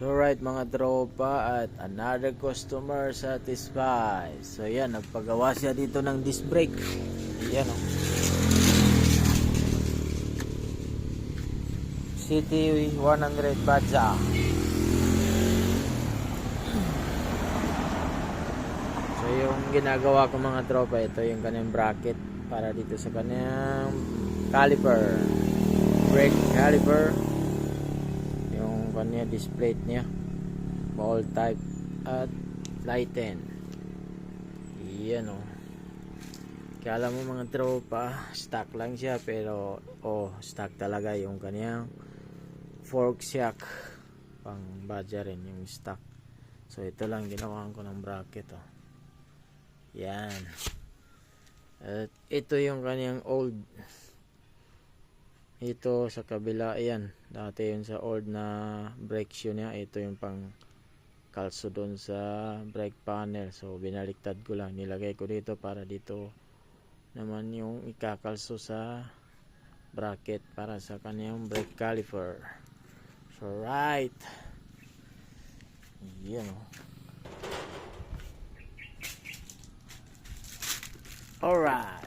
So right mga tropa, at another customer satisfied. So yan, nagpagawa siya dito ng disc brake. Yan o. City 100 Baja. So yung ginagawa ko mga tropa, ito yung kanyang bracket para dito sa kanyang caliper, brake caliper, yung kanya disc plate niya, ball type at lighten. Yan o. Kaya alam mo mga tropa, stock lang siya, pero stock talaga yung kanyang fork shock, pang Baja rin yung stock. So ito lang ginawa ko ng bracket o. Yan. At ito yung kanyang old. Ito sa kabila, ayan. Dati yun sa old na brake shoe niya. Ito yung pang kalso doon sa brake panel. So binaliktad ko lang. Nilagay ko dito para dito naman yung ikakalso sa bracket para sa kanyang brake caliper. So right. Yan o. Alright.